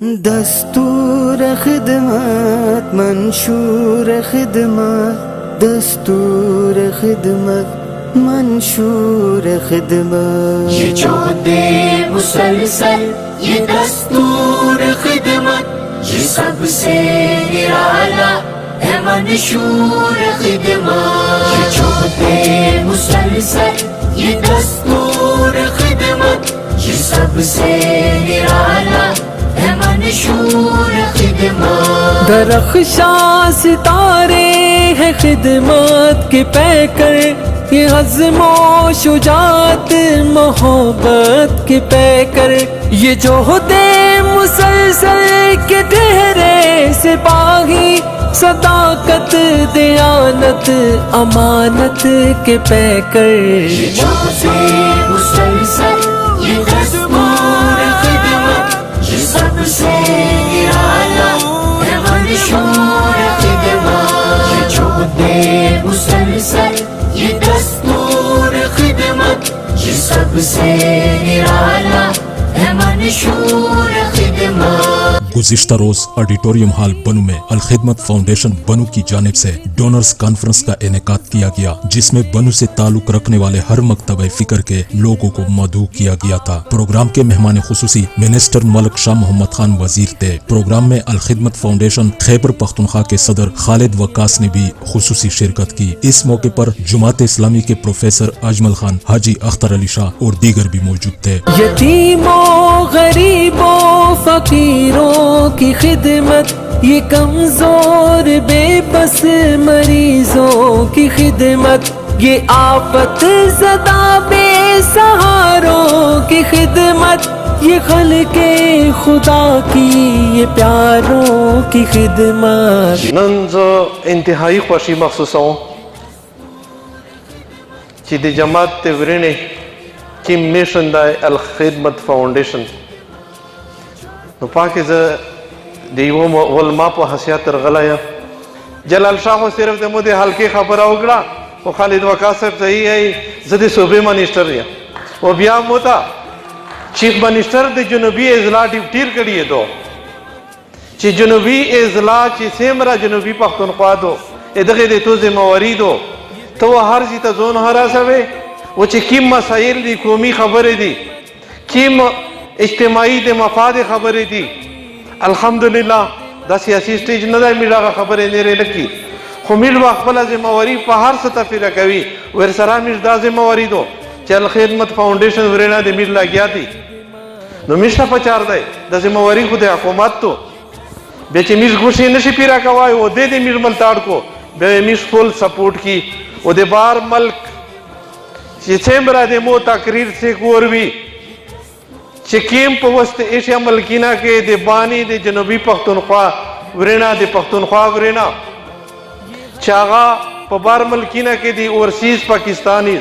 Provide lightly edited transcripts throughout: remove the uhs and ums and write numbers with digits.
دستور خدمت منشور خدمت دستور خدمت منشور خدمت یہ جو دے مسلسل یہ دستور خدمت یہ سب سے نرالا ہے منشور خدمت یہ جو دے مسلسل یہ دستور خدمت یہ سب سے نرالا ہے منشور خدمت درخشاں ستارے ہیں خدمت کے پیکر یہ عزم و شجاعت محبت کے پیکر یہ جوہدے مسلسل کے ٹھہرے سپاہی صداقت دیانت امانت کے پیکر یہ جو دے مسلسل یہ دستور خدمت یہ سب سے نرالا ہے منشور خدمت یہ جو دے مسلسل یہ دستور خدمت یہ سب سے نرالا ہے منشور خدمت گزشتہ روز آڈیٹوریم ہال بنو میں الخدمت فاؤنڈیشن بنو کی جانب سے ڈونرز کانفرنس کا انعقاد کیا گیا، جس میں بنو سے تعلق رکھنے والے ہر مکتبہ فکر کے لوگوں کو مدعو کیا گیا تھا۔ پروگرام کے مہمان خصوصی منسٹر ملک شاہ محمد خان وزیر تھے۔ پروگرام میں الخدمت فاؤنڈیشن خیبر پختونخوا کے صدر خالد وقاص نے بھی خصوصی شرکت کی۔ اس موقع پر جماعت اسلامی کے پروفیسر اجمل خان، حاجی اختر علی شاہ اور دیگر بھی موجود تھے۔ یتیموں غریبوں فقیروں کی خدمت یہ کمزور بے بس مریضوں کی خدمت یہ آفت زدہ بے سہاروں کی خدمت یہ خلق خدا کی یہ پیاروں کی خدمت۔ نن زه انتهایی خوشی محسوسوم چې د جماعت ورینې کیم نیشن د الخدمت فاؤنڈیشن نو پاکه زه د یو علما په حیثیت رغلی یم۔ جلال شاہ خو صرف د مو د حلقې خبره وکړه خو خالد وقاص صاحب صحیح ہے زه د صوبې منسٹر یم او بیا مو ته چیف منسٹر د جنوبی اضلاع ډیپټیر کړی دو چې جنوبی اضلاع چې سیمرا جنوبی پختونخوا دو دغه د تو ذمہواری دو تو هر چی ته ځون هراسوي و چې کیم مسائل دی قومی خبرې دي کیم اجتماعی د مفاد خبرې دي الحمدللہ دا سیاسی سٹیج نه دی میډا خبرې نه لري خو میډ خپل ذمہواری په هر څه تفیره کوي ور سره میډ دا ذمہواری دو چې الخدمت فاؤنڈیشن ورنه د میډ لاګیا دي نو میشته پچار دی د ذمہواری خو د حکومت تو به چې میډ غوښې نشي پیرا کوي او د دې میډ ملتاړ کو به میډ فل سپورٹ کی او د بار ملک چې سیمرا د مو تقریر سے کوروي چې کیم په وسط ایشیا ملکینا کې د بانی د جنوبی پختونخوا ورنا د پختونخوا ورنا چې هغه په بار ملکینا کې د اورسیز پاکستانی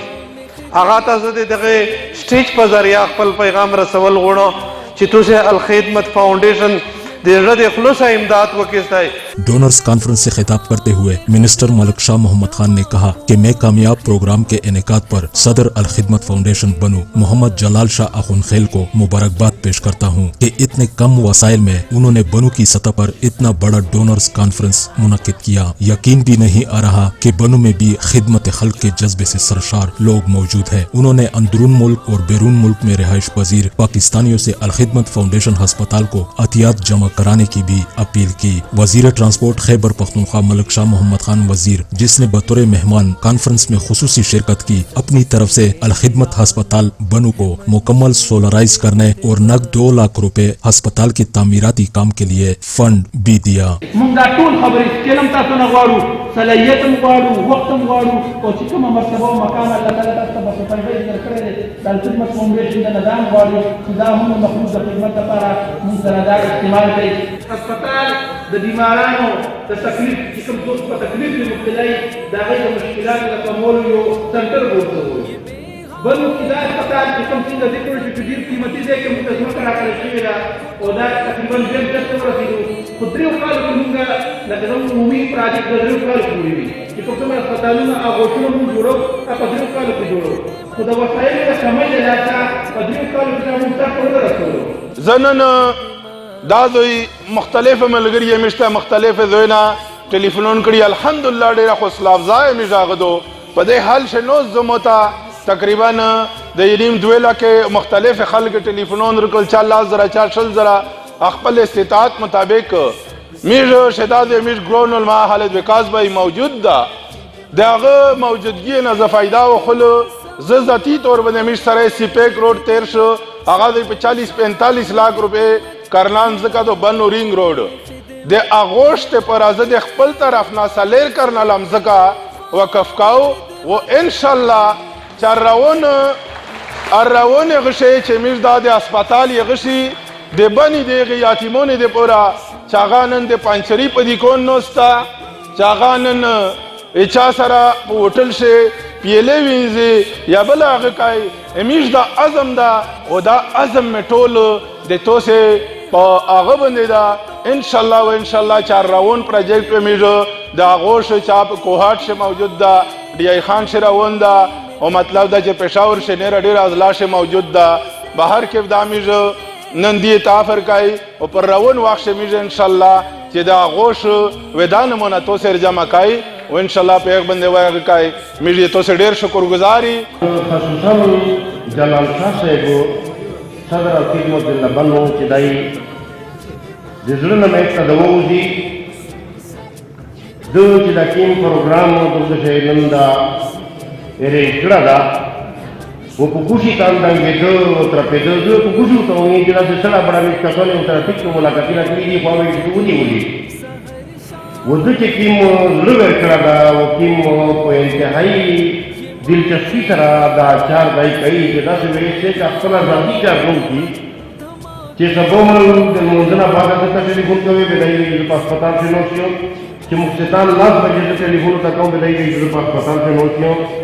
هغه تاسو دغه سټیج په ذریعہ خپل پیغام رسول غواړو چې تاسو الخدمت فاؤنڈیشن رد خلوص امداد کو کہتا ہے۔ ڈونرز کانفرنس سے خطاب کرتے ہوئے منسٹر ملک شاہ محمد خان نے کہا کہ میں کامیاب پروگرام کے انعقاد پر صدر الخدمت فاؤنڈیشن بنو محمد جلال شاہ اخونخیل کو مبارکباد پیش کرتا ہوں کہ اتنے کم وسائل میں انہوں نے بنو کی سطح پر اتنا بڑا ڈونرز کانفرنس منعقد کیا۔ یقین بھی نہیں آ رہا کہ بنو میں بھی خدمت خلق کے جذبے سے سرشار لوگ موجود ہیں۔ انہوں نے اندرون ملک اور بیرون ملک میں رہائش پذیر پاکستانیوں سے الخدمت فاؤنڈیشن ہسپتال کو عطیات جمع کرانے کی بھی اپیل کی۔ وزیر ٹرانسپورٹ خیبر پختونخوا ملک شاہ محمد خان وزیر، جس نے بطور مہمان کانفرنس میں خصوصی شرکت کی، اپنی طرف سے الخدمت ہسپتال بنو کو مکمل سولرائز کرنے اور نقد 2 لاکھ روپے ہسپتال کے تعمیراتی کام کے لیے فنڈ بھی دیا۔ مونږ دا ټول خبرې چلم تاسو نه غواړو، صلاحیت هم غواړو، وخت هم غواړو او چې کومه مرتبه او مقام الله تعالی تاسو ته سپارښتنه درکړې ده د الخدمت فاؤنډیشن د نظام غواړي چې دا هم مخلوق د خدمت لپاره مونږ سره دا استعمال کړي۔ اسپتال د بیمارانو د تکلیف چې کوم څوک په تکلیف کې مبتلا دي د هغوی د مشکلاتو د کمولو یو سنټر ورته وایي۔ بنو کې دا اسپتال چې کوم څنګه ذکر شو چې ډېر قیمتي ځای کې موږ ته ځمکه راکړل شوې ده او دا تقریبا ډېر ډېر ته ورسېدو خو 3 کالو کې موږ لکه زموږ عمومي پراجیکټ د 3 کالو پورې وي چې کوم څومره اسپتالونه او غوښتنه موږ جوړو په 3 کالو کې جوړو خو د وسایلو د کمۍ له لاسه په 3 کالو کې موږ ته ونه رسولو۔ زه نن دا دوی مختلف ملګری مشته مختلف دوینا ټلیفون کړي الحمدلله ډېر حوصله افزای می ژغدو په دې حال شنو زموتا تقریبا د یم 2 لکه مختلف خلک ټلیفون ورکل 40 زره 40 زره خپل استطاعت مطابق میر شداد میر گرون الما حالت وکاس بھائی موجود دا داغه موجودگی نه ز فائدہ وخلو ز ذاتی طور باندې میر سره سپیک روډ 1300 هغه د 40-45 لاکھ روپے کرنان زکه دو بنو رینگ روډ د اگوست پر ازد خپل طرف نه سلیر کرنا لمزکا وقف کاو و انشاءالله چرون غشی چې میر دا د هسپتال غشي د بنی د یتیمون د پورا چاغانن د پانچری پدی کون نوستا چاغانن اچا سره هوټل شه پیلې وینځي یا بل هغه کای امیش دا عزم دا او دا عزم میټول د توسه په هغه باندې دا ان شاء الله و ان شاء الله چار راون پروجیکټ په میجو دا غوش چاپ کوهات شه موجود دا ډی ای خان شه راون دا او مطلب دا چې پېښور شه نه ډیر ازلا شه موجود دا بهر کې دا میجو نن دی تافر کای او پر راون واخ میجو ان شاء الله چې دا غوش ودان مونږ تو سر جمع کای و ان شاء الله په باندې وای کای میجو تو سر ډیر شکر گزاري خصوصا جلال شاه صاحب صدر خدمت الله بنو چې دای د زړه نه مې تدووږي د چې دا کیم پروګرام د شهرن دا اره کړه دا و په کوشي تاندې د تر په دغه په کوشي ته وایي چې دا سره بڑا مې کتل او تر ټیک ملاقات نه کړی په وایي چې ودی و د چې کیم لور کړه دا و کیم په انتهایی دلچسپی سره دا چار دای کوي چې دا څه وایي چې خپل ځانګړي کار کوي چې سبومل د منځنه باغ ته ټلیفون کوي به دای په هسپتال کې نوښیو چې مختتان لاس بجې ته ټلیفون ته کوم به دای په هسپتال کې نوښیو